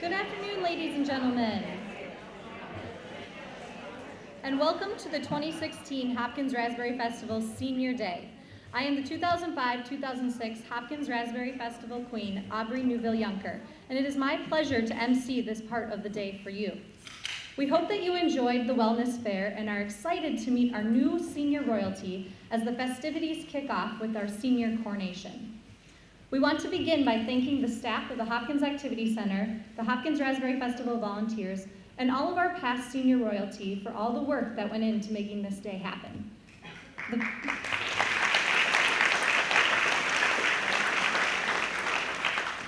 Good afternoon, ladies and gentlemen, and welcome to the 2016 Hopkins Raspberry Festival Senior Day. I am the 2005-2006 Hopkins Raspberry Festival Queen, Aubrey Newville-Yunker, and it is my pleasure to MC this part of the day for you. We hope that you enjoyed the wellness fair and are excited to meet our new senior royalty as the festivities kick off with our senior coronation. We want to begin by thanking the staff of the Hopkins Activity Center, the Hopkins Raspberry Festival volunteers, and all of our past senior royalty for all the work that went into making this day happen.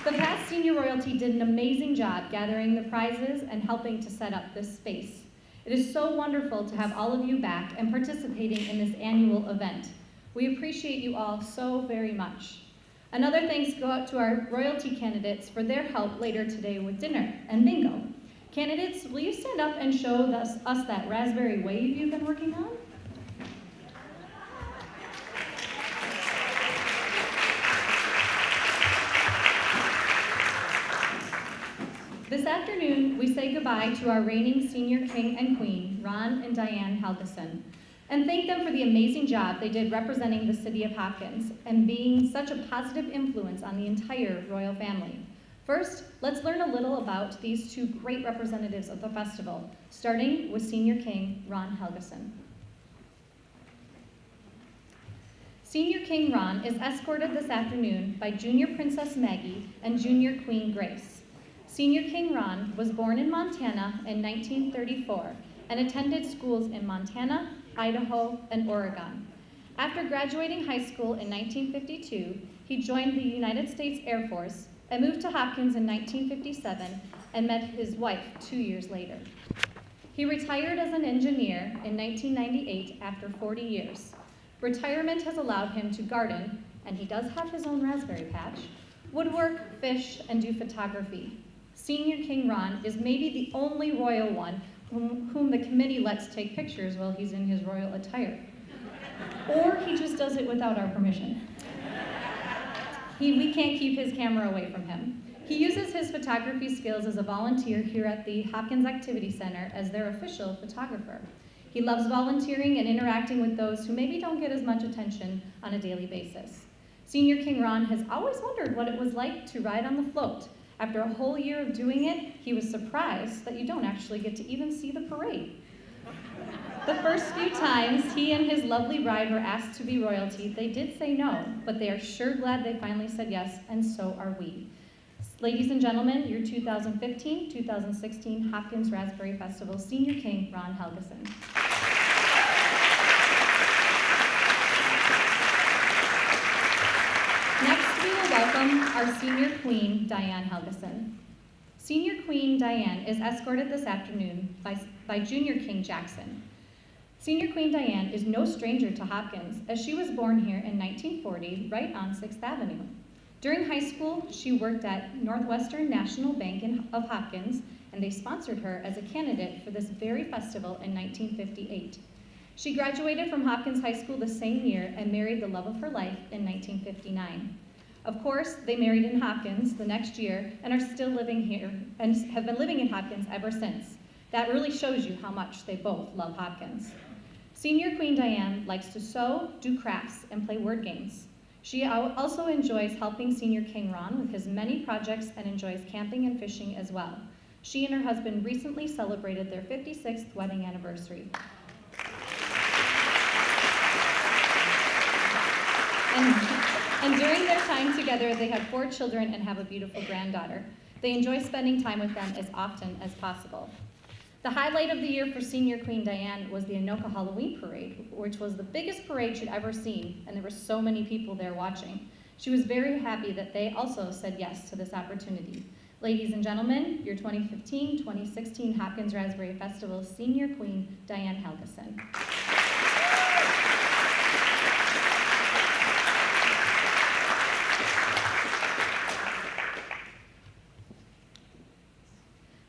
The past senior royalty did an amazing job gathering the prizes and helping to set up this space. It is so wonderful to have all of you back and participating in this annual event. We appreciate you all so very much. Another thanks go out to our royalty candidates for their help later today with dinner and bingo. Candidates, will you stand up and show us that raspberry wave you've been working on? This afternoon, we say goodbye to our reigning senior king and queen, Ron and Diane Helgeson, and thank them for the amazing job they did representing the city of Hopkins and being such a positive influence on the entire royal family. First, let's learn a little about these two great representatives of the festival, starting with Senior King Ron Helgeson. Senior King Ron is escorted this afternoon by Junior Princess Maggie and Junior Queen Grace. Senior King Ron was born in Montana in 1934 and attended schools in Montana, Idaho, and Oregon. After graduating high school in 1952, he joined the United States Air Force and moved to Hopkins in 1957 and met his wife 2 years later. He retired as an engineer in 1998 after 40 years. Retirement has allowed him to garden, and he does have his own raspberry patch, woodwork, fish, and do photography. Senior King Ron is maybe the only royal one whom the committee lets take pictures while he's in his royal attire. Or he just does it without our permission. We can't keep his camera away from him. He uses his photography skills as a volunteer here at the Hopkins Activity Center as their official photographer. He loves volunteering and interacting with those who maybe don't get as much attention on a daily basis. Senior King Ron has always wondered what it was like to ride on the float. After a whole year of doing it, he was surprised that you don't actually get to even see the parade. The first few times he and his lovely bride were asked to be royalty, they did say no, but they are sure glad they finally said yes, and so are we. Ladies and gentlemen, your 2015-2016 Hopkins Raspberry Festival Senior King, Ron Helgeson. Next, we will welcome our Senior Queen, Diane Helgeson. Senior Queen Diane is escorted this afternoon by Junior King Jackson. Senior Queen Diane is no stranger to Hopkins, as she was born here in 1940, right on 6th Avenue. During high school, she worked at Northwestern National Bank of Hopkins, and they sponsored her as a candidate for this very festival in 1958. She graduated from Hopkins High School the same year and married the love of her life in 1959. Of course, they married in Hopkins the next year and are still living here and have been living in Hopkins ever since. That really shows you how much they both love Hopkins. Senior Queen Diane likes to sew, do crafts, and play word games. She also enjoys helping Senior King Ron with his many projects and enjoys camping and fishing as well. She and her husband recently celebrated their 56th wedding anniversary. And during their time together, they have 4 children and have a beautiful granddaughter. They enjoy spending time with them as often as possible. The highlight of the year for Senior Queen Diane was the Anoka Halloween Parade, which was the biggest parade she'd ever seen, and there were so many people there watching. She was very happy that they also said yes to this opportunity. Ladies and gentlemen, your 2015-2016 Hopkins Raspberry Festival Senior Queen Diane Helgeson.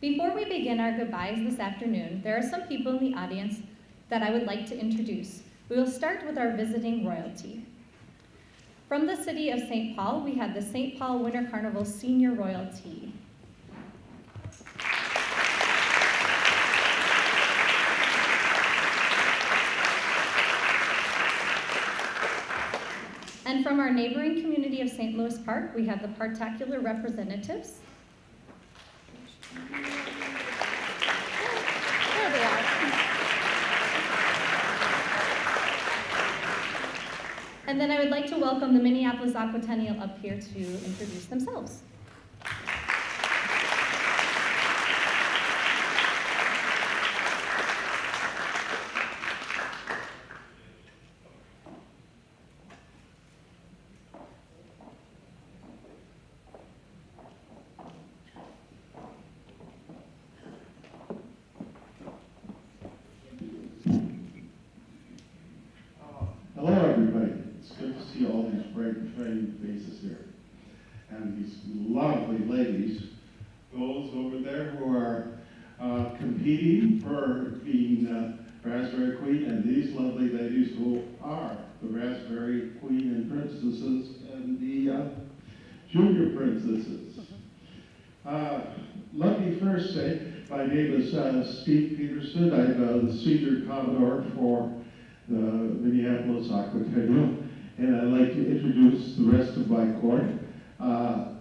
Before we begin our goodbyes this afternoon, there are some people in the audience that I would like to introduce. We will start with our visiting royalty. From the city of St. Paul, we have the St. Paul Winter Carnival Senior Royalty. from our neighboring community of St. Louis Park, we have the Partacular representatives. There they are. And then I would like to welcome the Minneapolis Aquatennial up here to introduce themselves. Hello, everybody. It's good to see all these bright and shining faces here. And these lovely ladies, those over there who are competing for being Raspberry Queen, and these lovely ladies who are the Raspberry Queen and Princesses and the Junior Princesses. Let me first say, my name is Steve Peterson. I'm the Senior Commodore for the Minneapolis Aquatennial, and I'd like to introduce the rest of my court.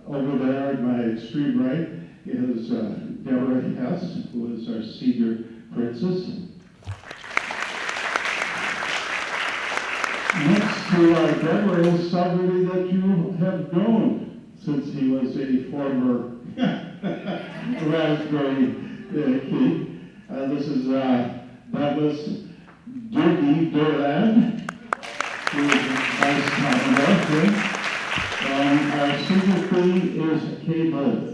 Over there on my extreme right is Deborah Hess, who is our Senior Princess. Next to Deborah is somebody that you have known since he was a former Raspberry King. This is Douglas Doogie Durland, who is Vice Commodore, and our Senior Queen is Kay Mullins.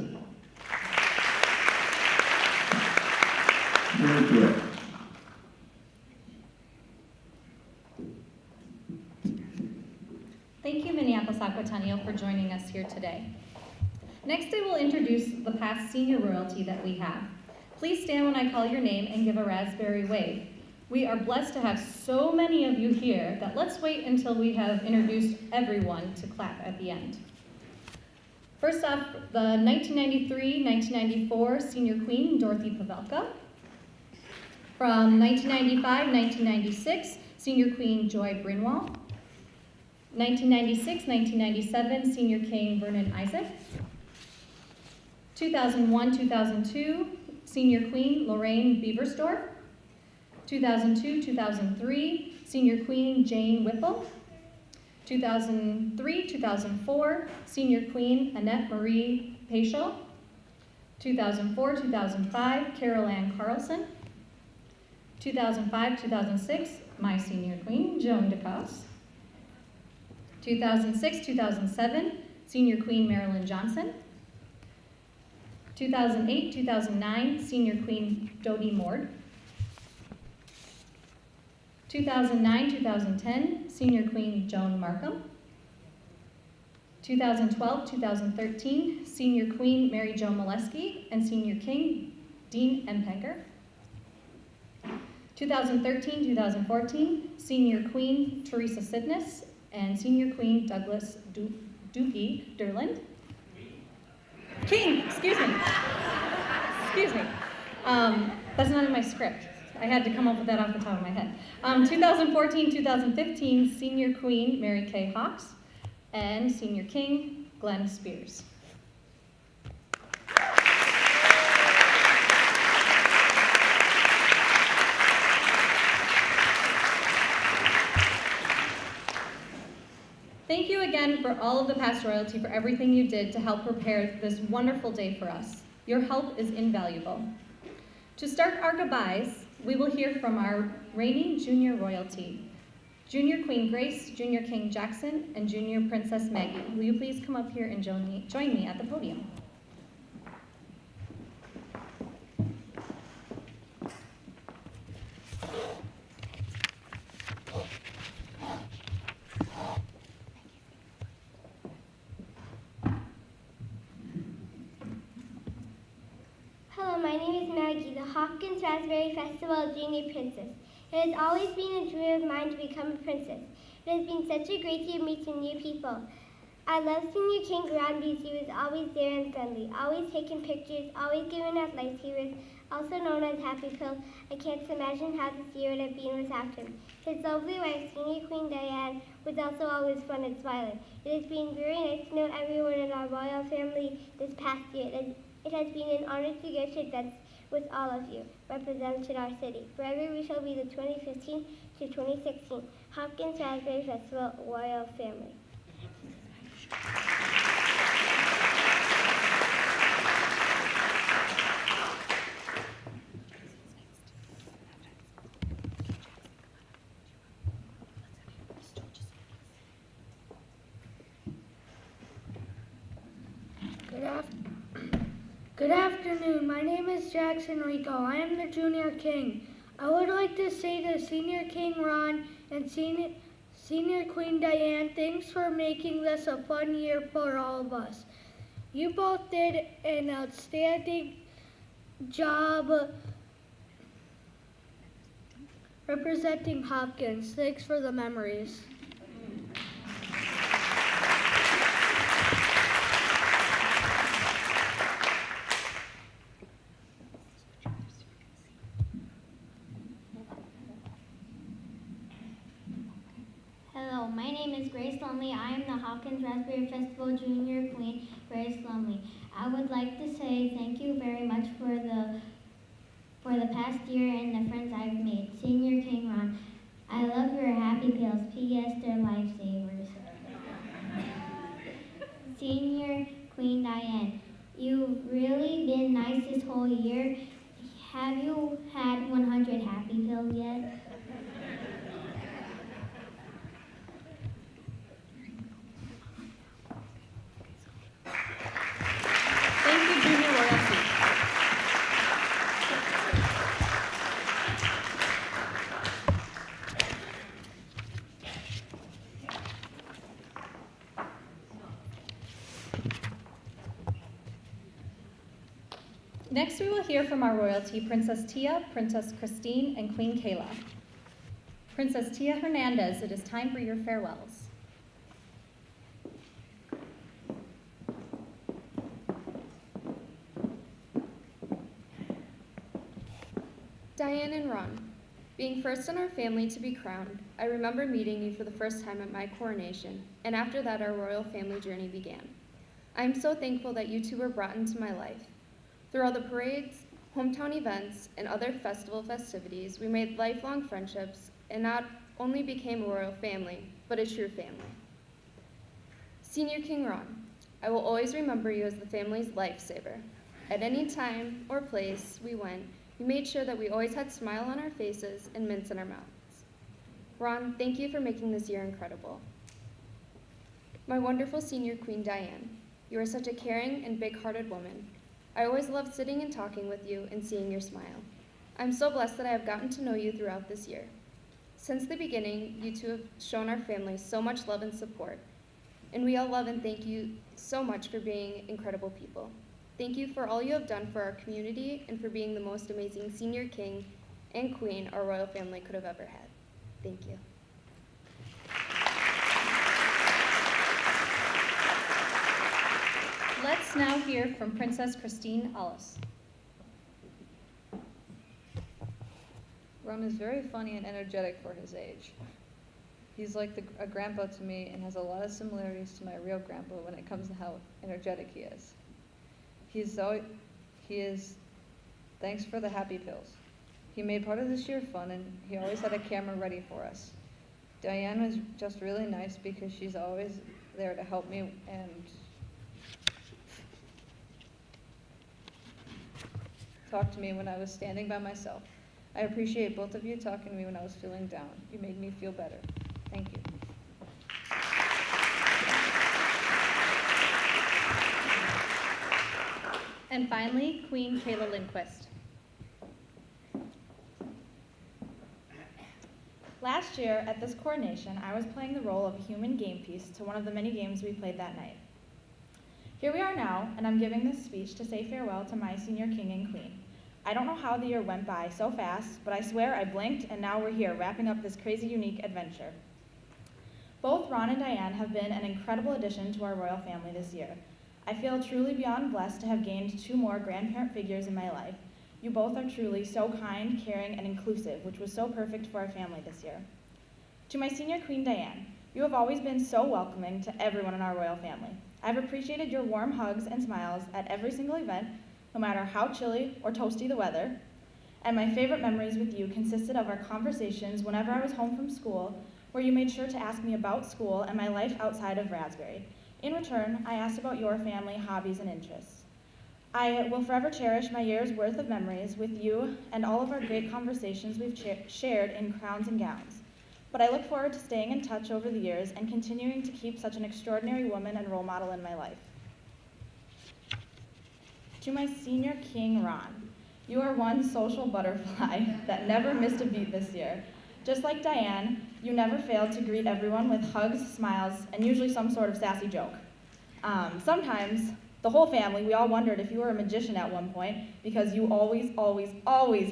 Very good. Thank you, Minneapolis Aquatennial, for joining us here today. Next, I will introduce the past senior royalty that we have. Please stand when I call your name and give a raspberry wave. We are blessed to have so many of you here that let's wait until we have introduced everyone to clap at the end. First off, the 1993-1994 Senior Queen, Dorothy Pavelka. From 1995-1996, Senior Queen, Joy Brinwall. 1996-1997, Senior King, Vernon Isaac. 2001-2002, Senior Queen, Lorraine Beversdorf. 2002-2003, Senior Queen, Jane Whipple. 2003-2004, Senior Queen, Annette Marie Paschal. 2004-2005, Carol Ann Carlson. 2005-2006, my Senior Queen, Joan DeCosse. 2006-2007, Senior Queen, Marilyn Johnson. 2008-2009, Senior Queen, Dodie Mord. 2009-2010, Senior Queen, Joan Markham. 2012-2013, Senior Queen, Mary Jo Molesky, and Senior King, Dean Empenger. 2013-2014, Senior Queen, Teresa Sidness, and Senior Queen, Douglas Doogie Durland. King, excuse me. Excuse me. That's not in my script. I had to come up with that off the top of my head. 2014-2015, Senior Queen, Mary Kay Hawks, and Senior King, Glenn Spears. Thank you again for all of the past royalty for everything you did to help prepare this wonderful day for us. Your help is invaluable. To start our goodbyes, we will hear from our reigning junior royalty, Junior Queen Grace, Junior King Jackson, and Junior Princess Maggie. Will you please come up here and join me at the podium? Hello, my name is Maggie, the Hopkins Raspberry Festival Junior Princess. It has always been a dream of mine to become a princess. It has been such a great year meeting new people. I love Senior King Grandies. He was always there and friendly, always taking pictures, always giving us lightsabers, also known as Happy Pill. I can't imagine how this year would have been without him. His lovely wife, Senior Queen Diane, was also always fun and smiling. It has been very nice to know everyone in our royal family this past year. It has been an honor to go to events with all of you, representing our city. Forever we shall be the 2015 to 2016 Hopkins Raspberry Festival Royal Family. Good afternoon. My name is Jackson Rico. I am the Junior King. I would like to say to Senior King Ron and Senior Queen Diane, thanks for making this a fun year for all of us. You both did an outstanding job representing Hopkins. Thanks for the memories. Hello, my name is Grace Lumley. I am the Hopkins Raspberry Festival Junior Queen, Grace Lumley. I would like to say thank you very much for the past year and the friends I've made. Senior King Ron, I love your happy pills. P.S. They're lifesavers. Senior Queen Diane, you've really been nice this whole year. Have you had 100 happy pills yet? Thank you, Junior Royalty. Next, we will hear from our royalty, Princess Tia, Princess Christine, and Queen Kayla. Princess Tia Hernandez, it is time for your farewells. Diane and Ron, being first in our family to be crowned, I remember meeting you for the first time at my coronation, and after that our royal family journey began. I am so thankful that you two were brought into my life. Through all the parades, hometown events, and other festival festivities, we made lifelong friendships and not only became a royal family, but a true family. Senior King Ron, I will always remember you as the family's lifesaver. At any time or place we went, you made sure that we always had a smile on our faces and mints in our mouths. Ron, thank you for making this year incredible. My wonderful Senior Queen Diane, you are such a caring and big-hearted woman. I always loved sitting and talking with you and seeing your smile. I'm so blessed that I have gotten to know you throughout this year. Since the beginning, you two have shown our family so much love and support, and we all love and thank you so much for being incredible people. Thank you for all you have done for our community and for being the most amazing senior king and queen our royal family could have ever had. Thank you. Let's now hear from Princess Christine Ellis. Ron is very funny and energetic for his age. He's like a grandpa to me and has a lot of similarities to my real grandpa when it comes to how energetic he is. He is, thanks for the happy pills. He made part of this year fun and he always had a camera ready for us. Diane was just really nice because she's always there to help me and talk to me when I was standing by myself. I appreciate both of you talking to me when I was feeling down. You made me feel better. Thank you. And finally, Queen Kayla Lindquist. Last year, at this coronation, I was playing the role of a human game piece to one of the many games we played that night. Here we are now, and I'm giving this speech to say farewell to my senior king and queen. I don't know how the year went by so fast, but I swear I blinked, and now we're here, wrapping up this crazy, unique adventure. Both Ron and Diane have been an incredible addition to our royal family this year. I feel truly beyond blessed to have gained 2 more grandparent figures in my life. You both are truly so kind, caring, and inclusive, which was so perfect for our family this year. To my senior queen, Diane, you have always been so welcoming to everyone in our royal family. I've appreciated your warm hugs and smiles at every single event, no matter how chilly or toasty the weather. And my favorite memories with you consisted of our conversations whenever I was home from school, where you made sure to ask me about school and my life outside of Raspberry. In return, I asked about your family, hobbies, and interests. I will forever cherish my year's worth of memories with you and all of our great conversations we've shared in crowns and gowns. But I look forward to staying in touch over the years and continuing to keep such an extraordinary woman and role model in my life. To my senior king, Ron, you are one social butterfly that never missed a beat this year. Just like Diane, you never failed to greet everyone with hugs, smiles, and usually some sort of sassy joke. Sometimes, the whole family, we all wondered if you were a magician at one point, because you always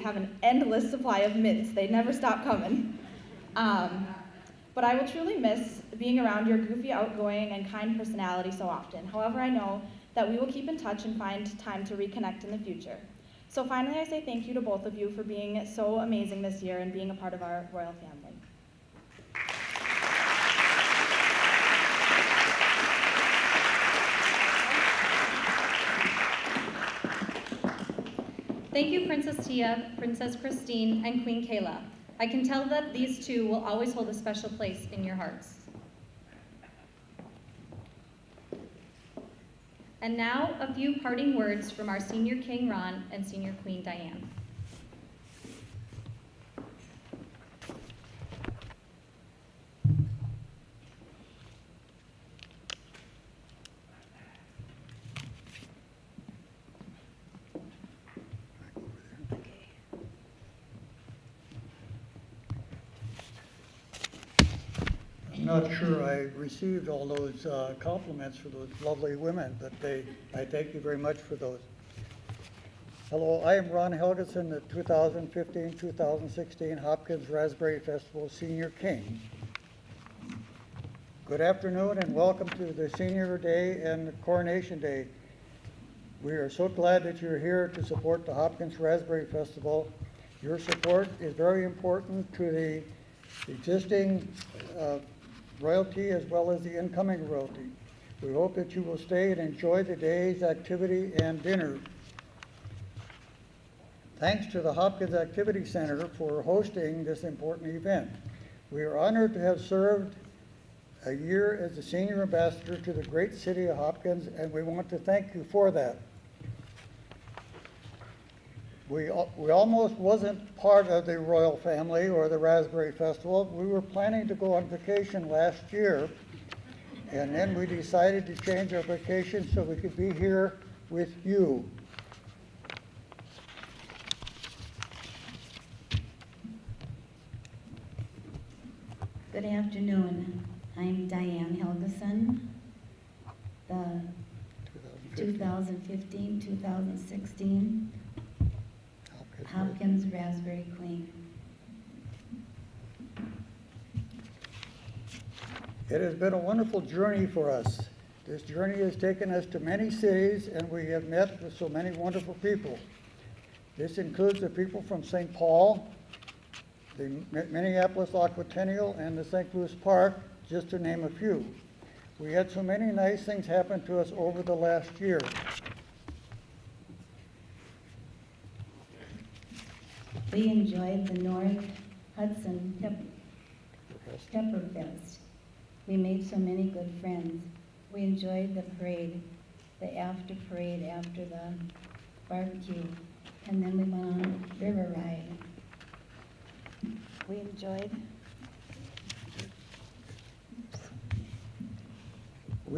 have an endless supply of mints. They never stop coming. But I will truly miss being around your goofy, outgoing, and kind personality so often. However, I know that we will keep in touch and find time to reconnect in the future. So finally, I say thank you to both of you for being so amazing this year and being a part of our royal family. Thank you, Princess Tia, Princess Christine, and Queen Kayla. I can tell that these 2 will always hold a special place in your hearts. And now, a few parting words from our senior king, Ron, and senior queen, Diane. I'm not sure I received all those compliments for those lovely women, but I thank you very much for those. Hello, I am Ron Helgeson, the 2015-2016 Hopkins Raspberry Festival Senior King. Good afternoon and welcome to the Senior Day and the Coronation Day. We are so glad that you're here to support the Hopkins Raspberry Festival. Your support is very important to the existing royalty as well as the incoming royalty. We hope that you will stay and enjoy the day's activity and dinner. Thanks to the Hopkins Activity Center for hosting this important event. We are honored to have served a year as the senior ambassador to the great city of Hopkins, and we want to thank you for that. We almost wasn't part of the royal family or the Raspberry Festival. We were planning to go on vacation last year, and then we decided to change our vacation so we could be here with you. Good afternoon. I'm Diane Helgeson, the 2015-2016 Hopkins Raspberry Queen. It has been a wonderful journey for us. This journey has taken us to many cities, and we have met with so many wonderful people. This includes the people from St. Paul, the Minneapolis Aquatennial, and the St. Louis Park, just to name a few. We had so many nice things happen to us over the last year. We enjoyed the North Hudson Pepperfest. We made so many good friends. We enjoyed the parade, the after parade after the barbecue, and then we went on a river ride. We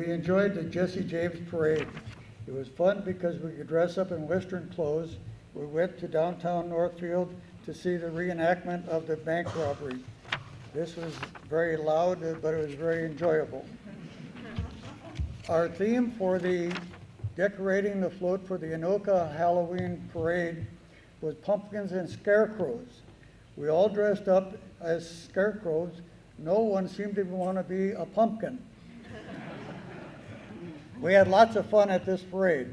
enjoyed the Jesse James Parade. It was fun because we could dress up in Western clothes. We went to downtown Northfield to see the reenactment of the bank robbery. This was very loud, but it was very enjoyable. Our theme for the decorating the float for the Anoka Halloween Parade was pumpkins and scarecrows. We all dressed up as scarecrows no one seemed to want to be a pumpkin. We had lots of fun at this parade.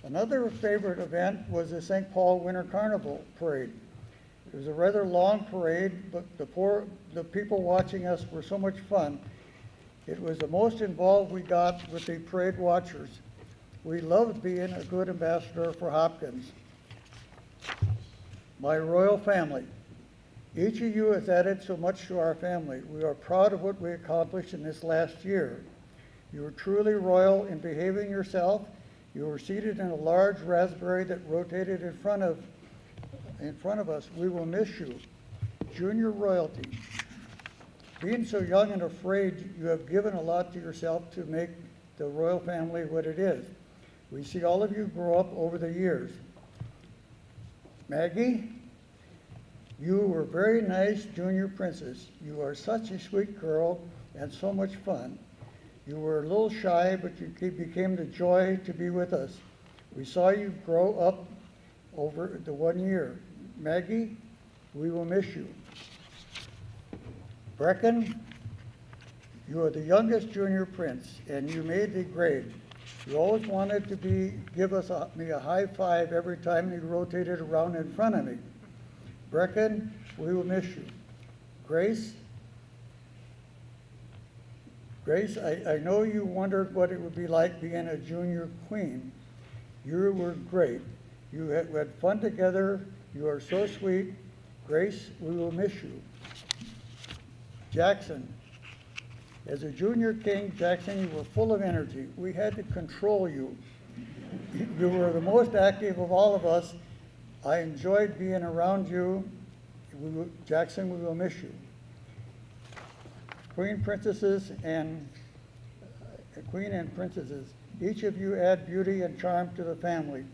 Another favorite event was the St. Paul Winter Carnival Parade. It was a rather long parade, but the people watching us were so much fun. It was the most involved we got with the parade watchers. We loved being a good ambassador for Hopkins. My royal family. Each of you has added so much to our family. We are proud of what we accomplished in this last year. You were truly royal in behaving yourself. You were seated in a large raspberry that rotated in front of us. We will miss you. Junior royalty. Being so young and afraid, you have given a lot to yourself to make the royal family what it is. We see all of you grow up over the years. Maggie, you were very nice junior princess. You are such a sweet girl and so much fun. You were a little shy, but you became the joy to be with us. We saw you grow up over the 1 year. Maggie, we will miss you. Brecken, you are the youngest junior prince, and you made the grade. You always wanted to give me a high five every time you rotated around in front of me. Brecken, we will miss you. Grace, I know you wondered what it would be like being a junior queen. You were great. You had fun together. You are so sweet. Grace, we will miss you. Jackson, as a junior king, Jackson, you were full of energy. We had to control you. You were the most active of all of us. I enjoyed being around you. Jackson, we will miss you. Queen and princesses, each of you add beauty and charm to the family.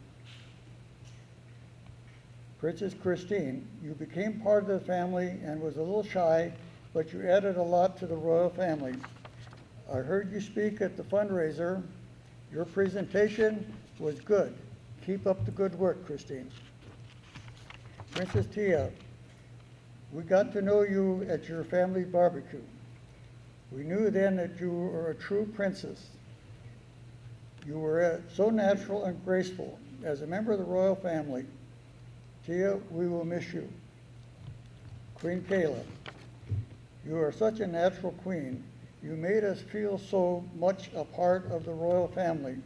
Princess Christine, you became part of the family and was a little shy, but you added a lot to the royal family. I heard you speak at the fundraiser. Your presentation was good. Keep up the good work, Christine. Princess Tia, we got to know you at your family barbecue. We knew then that you were a true princess. You were so natural and graceful. As a member of the royal family, Tia, we will miss you. Queen Kayla, you are such a natural queen. You made us feel so much a part of the royal family.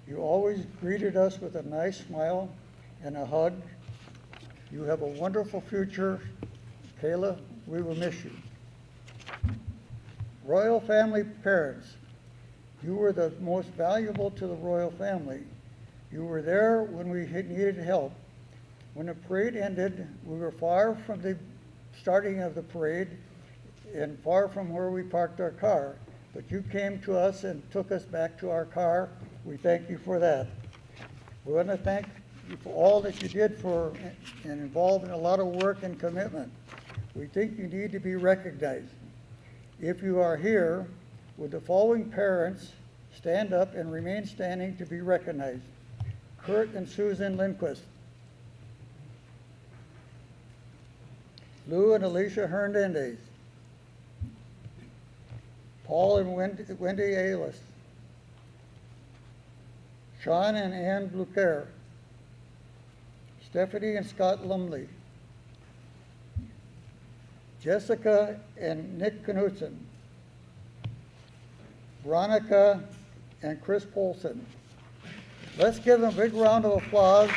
You always greeted us with a nice smile and a hug. You have a wonderful future. Kayla, we will miss you. Royal family parents, you were the most valuable to the royal family. You were there when we needed help. When the parade ended, we were far from the starting of the parade and far from where we parked our car. But you came to us and took us back to our car. We thank you for that. We want to thank you for all that you did and involved in a lot of work and commitment. We think you need to be recognized. If you are here, would the following parents stand up and remain standing to be recognized? Kurt and Susan Lindquist. Lou and Alicia Hernandez. Paul and Wendy Aylis. Sean and Ann Blucher. Stephanie and Scott Lumley. Jessica and Nick Knudsen. Veronica and Chris Polson. Let's give them a big round of applause.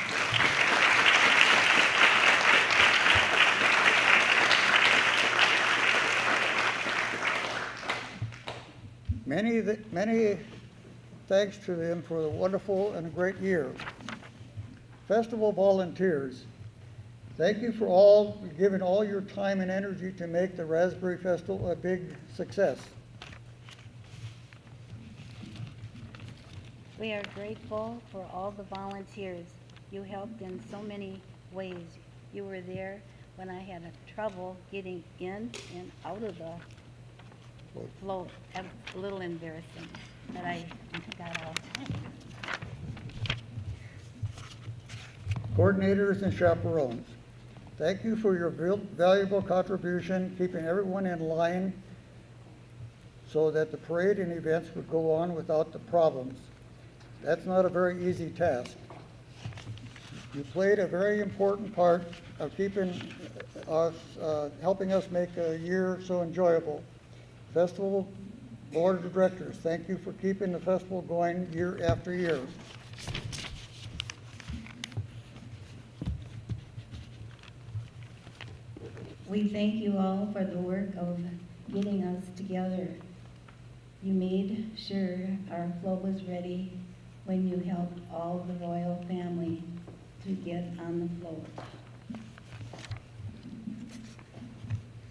Many thanks to them for the wonderful and great year. Festival volunteers, thank you for giving all your time and energy to make the Raspberry Festival a big success. We are grateful for all the volunteers. You helped in so many ways. You were there when I had trouble getting in and out of the float. A little embarrassing, but I got out. Coordinators and chaperones, thank you for your valuable contribution, keeping everyone in line so that the parade and events would go on without the problems. That's not a very easy task. You played a very important part of keeping us, helping us make a year so enjoyable. Festival Board of Directors, thank you for keeping the festival going year after year. We thank you all for the work of getting us together. You made sure our float was ready when you helped all the royal family to get on the float.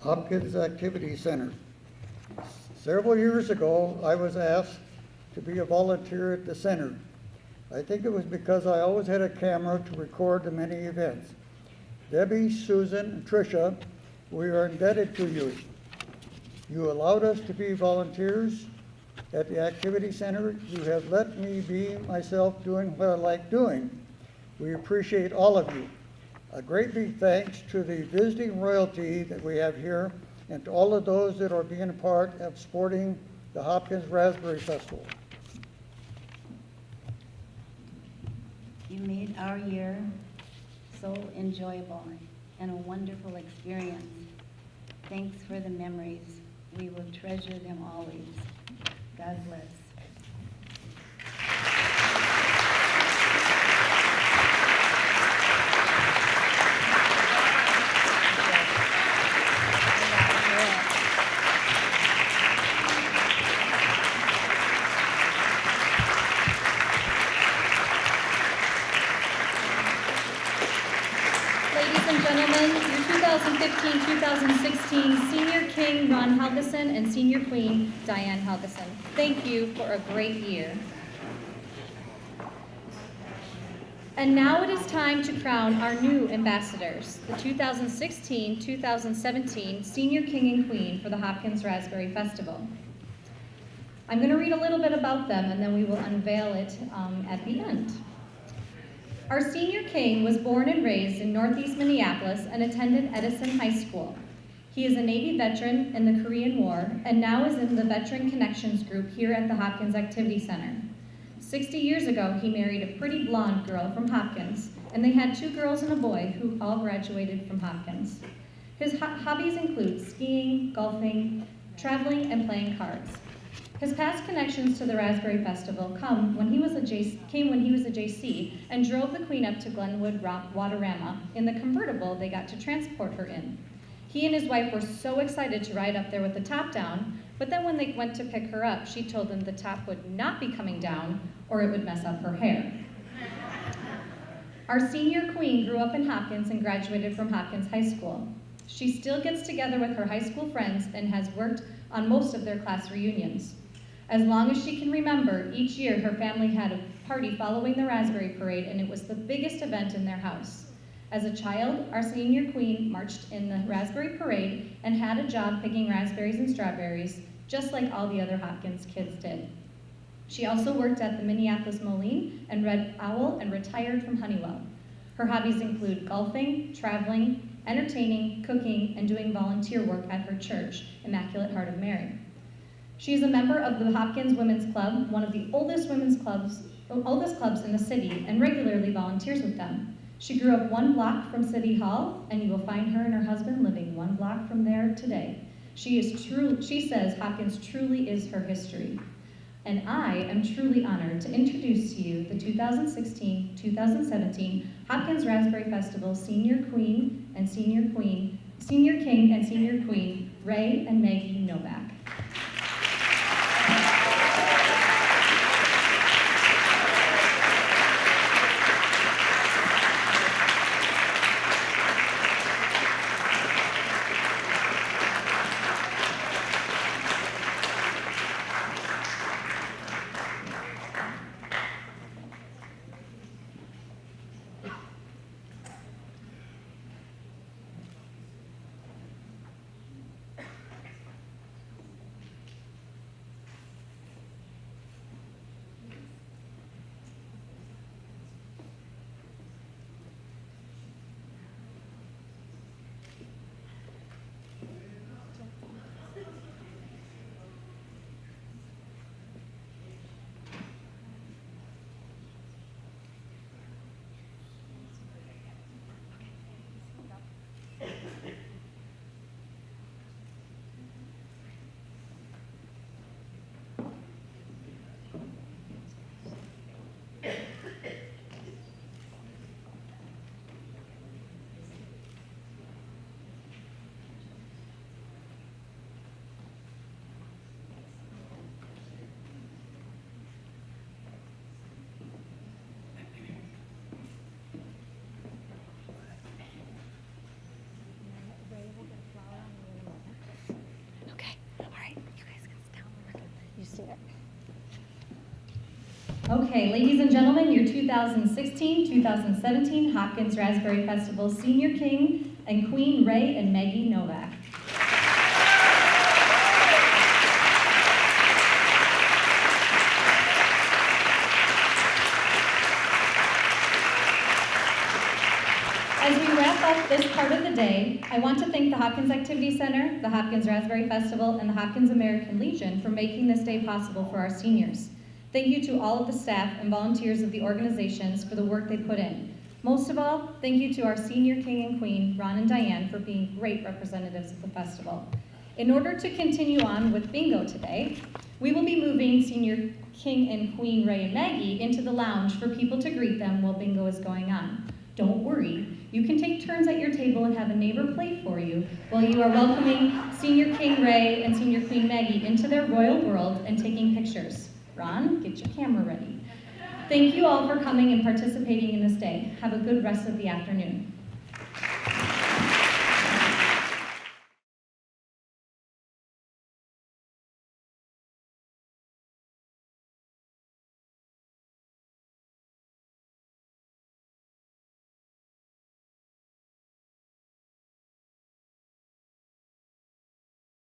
Hopkins Activity Center. Several years ago, I was asked to be a volunteer at the center. I think it was because I always had a camera to record the many events. Debbie, Susan, and Tricia, we are indebted to you. You allowed us to be volunteers at the Activity Center. You have let me be myself doing what I like doing. We appreciate all of you. A great big thanks to the visiting royalty that we have here and to all of those that are being a part of supporting the Hopkins Raspberry Festival. You made our year so enjoyable and a wonderful experience. Thanks for the memories. We will treasure them always. God bless. Ladies and gentlemen, your 2015-2016 Senior King Ron Helgeson and Senior Queen Diane Helgeson. Thank you for a great year. And now it is time to crown our new ambassadors, the 2016-2017 Senior King and Queen for the Hopkins Raspberry Festival. I'm going to read a little bit about them and then we will unveil it at the end. Our senior king was born and raised in Northeast Minneapolis and attended Edison High School. He is a Navy veteran in the Korean War and now is in the Veteran Connections group here at the Hopkins Activity Center. 60 years ago, he married a pretty blonde girl from Hopkins, and they had 2 girls and a boy who all graduated from Hopkins. His hobbies include skiing, golfing, traveling, and playing cards. His past connections to the Raspberry Festival came when he was a JC and drove the Queen up to Glenwood Waterama in the convertible they got to transport her in. He and his wife were so excited to ride up there with the top down, but then when they went to pick her up, she told them the top would not be coming down or it would mess up her hair. Our senior queen grew up in Hopkins and graduated from Hopkins High School. She still gets together with her high school friends and has worked on most of their class reunions. As long as she can remember, each year her family had a party following the Raspberry Parade, and it was the biggest event in their house. As a child, our senior queen marched in the Raspberry Parade and had a job picking raspberries and strawberries, just like all the other Hopkins kids did. She also worked at the Minneapolis Moline and Red Owl and retired from Honeywell. Her hobbies include golfing, traveling, entertaining, cooking, and doing volunteer work at her church, Immaculate Heart of Mary. She is a member of the Hopkins Women's Club, one of the oldest clubs in the city, and regularly volunteers with them. She grew up 1 block from City Hall, and you will find her and her husband living 1 block from there today. She says Hopkins truly is her history. And I am truly honored to introduce to you the 2016-2017 Hopkins Raspberry Festival Senior King and Senior Queen, Ray and Maggie Novak. Okay, ladies and gentlemen, your 2016-2017 Hopkins Raspberry Festival Senior King and Queen Ray and Maggie Novak. As we wrap up this part of the day, I want to thank the Hopkins Activity Center, the Hopkins Raspberry Festival, and the Hopkins American Legion for making this day possible for our seniors. Thank you to all of the staff and volunteers of the organizations for the work they put in. Most of all, thank you to our senior king and queen, Ron and Diane, for being great representatives of the festival. In order to continue on with bingo today, we will be moving senior king and queen Ray and Maggie into the lounge for people to greet them while bingo is going on. Don't worry, you can take turns at your table and have a neighbor play for you while you are welcoming Senior King Ray and Senior Queen Maggie into their royal world and taking pictures. Ron, get your camera ready. Thank you all for coming and participating in this day. Have a good rest of the afternoon.